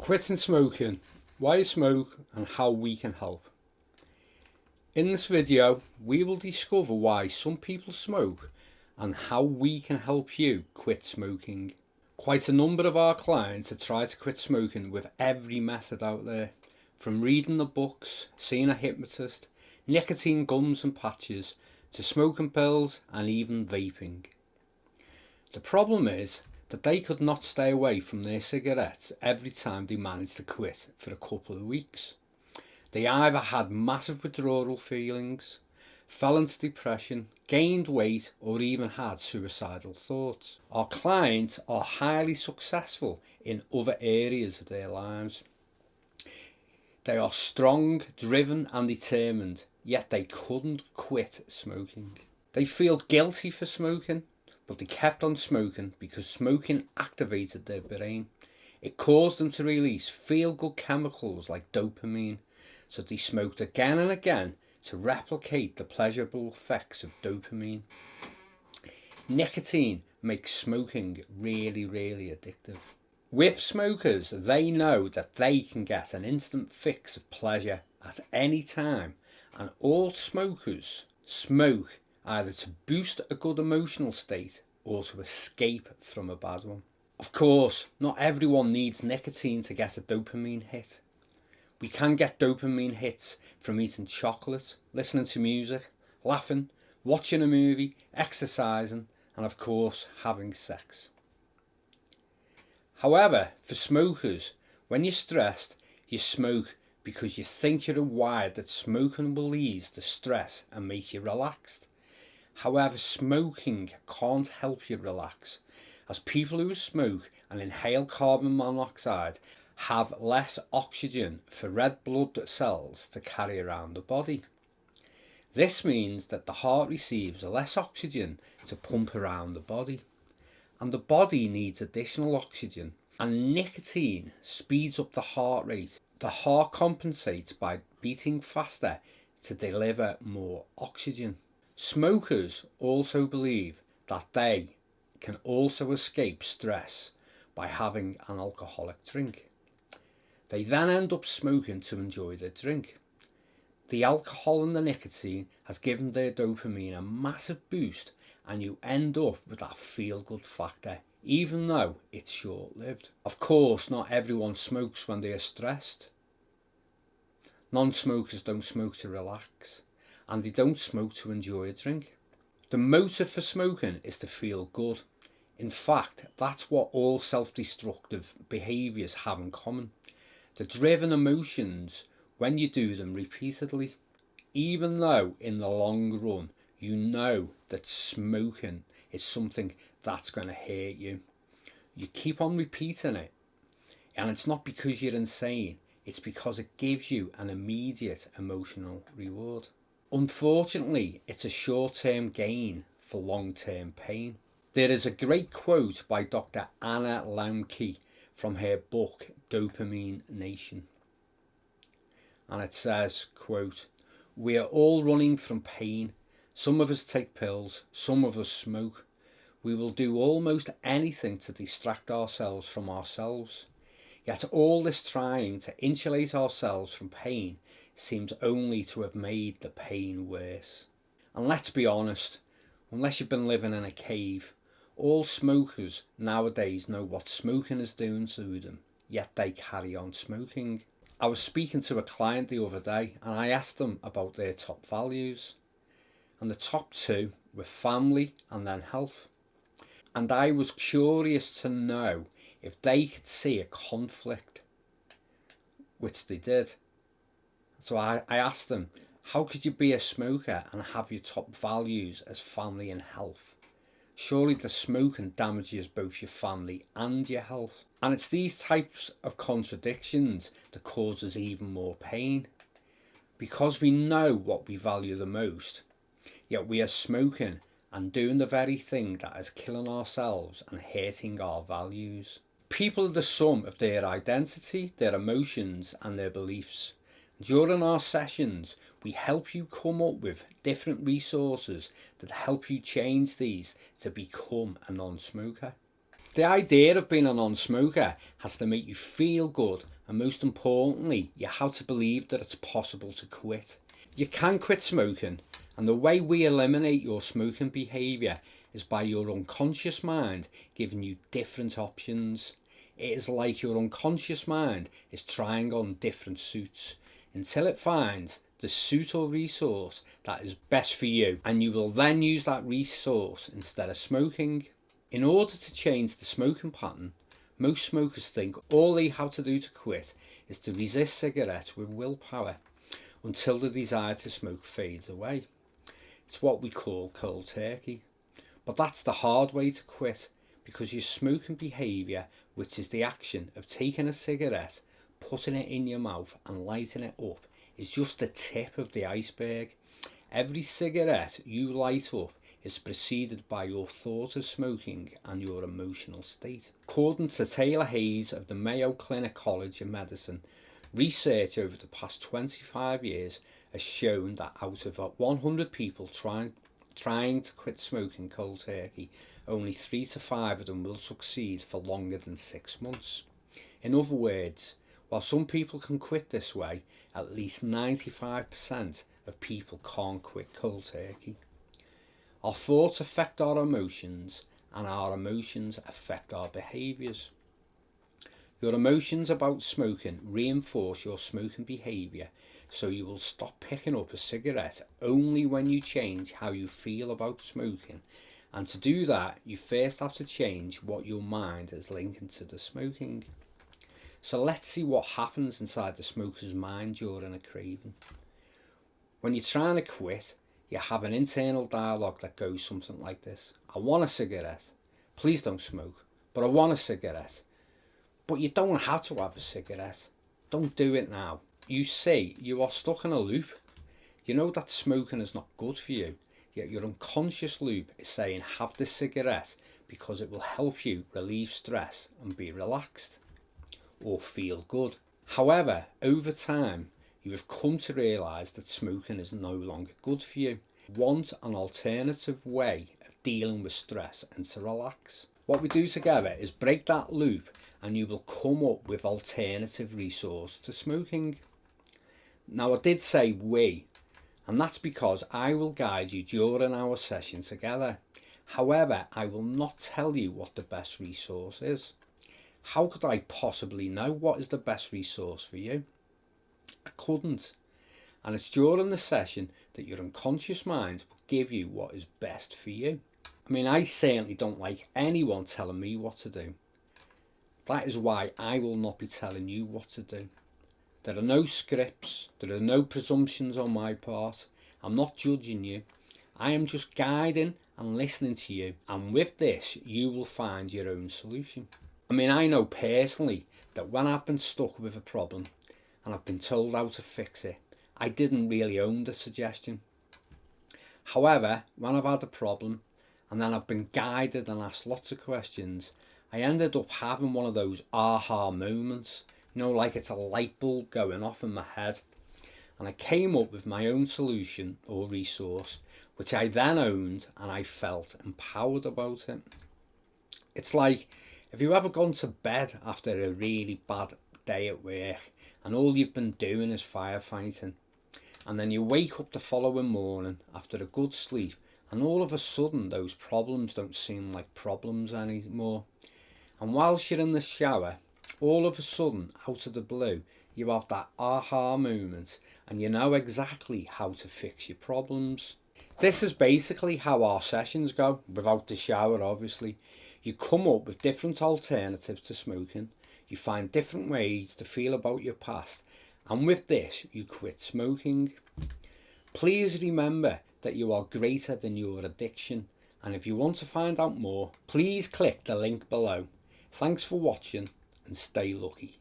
Quitting smoking, why you smoke and how we can help. In this video, we will discover why some people smoke and how we can help you quit smoking. Quite a number of our clients have tried to quit smoking with every method out there, from reading the books, seeing a hypnotist, nicotine gums and patches, to smoking pills and even vaping. The problem is that they could not stay away from their cigarettes every time they managed to quit for a couple of weeks. They either had massive withdrawal feelings, fell into depression, gained weight, or even had suicidal thoughts. Our clients are highly successful in other areas of their lives. They are strong, driven and determined, yet they couldn't quit smoking. They feel guilty for smoking, but they kept on smoking because smoking activated their brain. It caused them to release feel-good chemicals like dopamine, so they smoked again and again to replicate the pleasurable effects of dopamine. Nicotine makes smoking really addictive. With smokers, they know that they can get an instant fix of pleasure at any time, and all smokers smoke either to boost a good emotional state or to escape from a bad one. Of course, not everyone needs nicotine to get a dopamine hit. We can get dopamine hits from eating chocolate, listening to music, laughing, watching a movie, exercising, and of course having sex. However, for smokers, when you're stressed, you smoke because you think you're wired that smoking will ease the stress and make you relaxed. However, smoking can't help you relax, as people who smoke and inhale carbon monoxide have less oxygen for red blood cells to carry around the body. This means that the heart receives less oxygen to pump around the body, and the body needs additional oxygen, and nicotine speeds up the heart rate. The heart compensates by beating faster to deliver more oxygen. Smokers also believe that they can also escape stress by having an alcoholic drink. They then end up smoking to enjoy their drink. The alcohol and the nicotine has given their dopamine a massive boost, and you end up with that feel-good factor, even though it's short-lived. Of course, not everyone smokes when they are stressed. Non-smokers don't smoke to relax, and they don't smoke to enjoy a drink. The motive for smoking is to feel good. In fact, that's what all self-destructive behaviours have in common. The driven emotions when you do them repeatedly, even though in the long run you know that smoking is something that's going to hurt you. You keep on repeating it, and it's not because you're insane, it's because it gives you an immediate emotional reward. Unfortunately, it's a short-term gain for long-term pain. There is a great quote by Dr. Anna Lembke from her book Dopamine Nation, and it says, quote, "We are all running from pain. Some of us take pills, some of us smoke. We will do almost anything to distract ourselves from ourselves. Yet all this trying to insulate ourselves from pain seems only to have made the pain worse." And let's be honest, unless you've been living in a cave, all smokers nowadays know what smoking is doing to them, yet they carry on smoking. I was speaking to a client the other day and I asked them about their top values, and the top two were family and then health. And I was curious to know if they could see a conflict, which they did. So I asked them, how could you be a smoker and have your top values as family and health? Surely the smoking damages both your family and your health. And it's these types of contradictions that causes even more pain. Because we know what we value the most, yet we are smoking and doing the very thing that is killing ourselves and hurting our values. People are the sum of their identity, their emotions and their beliefs. During our sessions, we help you come up with different resources that help you change these to become a non-smoker. The idea of being a non-smoker has to make you feel good, and most importantly, you have to believe that it's possible to quit. You can quit smoking, and the way we eliminate your smoking behaviour is by your unconscious mind giving you different options. It is like your unconscious mind is trying on different suits until it finds the suit or resource that is best for you, and you will then use that resource instead of smoking. In order to change the smoking pattern, most smokers think all they have to do to quit is to resist cigarettes with willpower until the desire to smoke fades away. It's what we call cold turkey. But that's the hard way to quit, because your smoking behaviour, which is the action of taking a cigarette, putting it in your mouth and lighting it up, is just the tip of the iceberg. Every cigarette you light up is preceded by your thought of smoking and your emotional state. According to Taylor Hayes of the Mayo Clinic College of Medicine, research over the past 25 years has shown that out of 100 people trying to quit smoking cold turkey, only 3 to 5 of them will succeed for longer than 6 months. In other words, while some people can quit this way, at least 95% of people can't quit cold turkey. Our thoughts affect our emotions, and our emotions affect our behaviours. Your emotions about smoking reinforce your smoking behaviour, so you will stop picking up a cigarette only when you change how you feel about smoking. And to do that, you first have to change what your mind is linking to the smoking. So let's see what happens inside the smoker's mind during a craving. When you're trying to quit, you have an internal dialogue that goes something like this. I want a cigarette. Please don't smoke, but I want a cigarette. But you don't have to have a cigarette. Don't do it now. You see, you are stuck in a loop. You know that smoking is not good for you, yet your unconscious loop is saying have this cigarette because it will help you relieve stress and be relaxed or feel good. However, over time, you have come to realise that smoking is no longer good for you. You want an alternative way of dealing with stress and to relax. What we do together is break that loop, and you will come up with alternative resource to smoking. Now, I did say we, and that's because I will guide you during our session together. However, I will not tell you what the best resource is. How could I possibly know what is the best resource for you? I couldn't. And it's during the session that your unconscious mind will give you what is best for you. I mean, I certainly don't like anyone telling me what to do. That is why I will not be telling you what to do. There are no scripts, there are no presumptions on my part. I'm not judging you. I am just guiding and listening to you. And with this, you will find your own solution. I mean, I know personally that when I've been stuck with a problem and I've been told how to fix it, I didn't really own the suggestion. However, when I've had a problem and then I've been guided and asked lots of questions, I ended up having one of those aha moments, you know, like it's a light bulb going off in my head. And I came up with my own solution or resource, which I then owned, and I felt empowered about it. It's like, have you ever gone to bed after a really bad day at work and all you've been doing is firefighting, and then you wake up the following morning after a good sleep and all of a sudden those problems don't seem like problems anymore, and whilst you're in the shower, all of a sudden, out of the blue, you have that aha moment and you know exactly how to fix your problems. This is basically how our sessions go, without the shower obviously. You come up with different alternatives to smoking, you find different ways to feel about your past, and with this you quit smoking. Please remember that you are greater than your addiction, and if you want to find out more, please click the link below. Thanks for watching and stay lucky.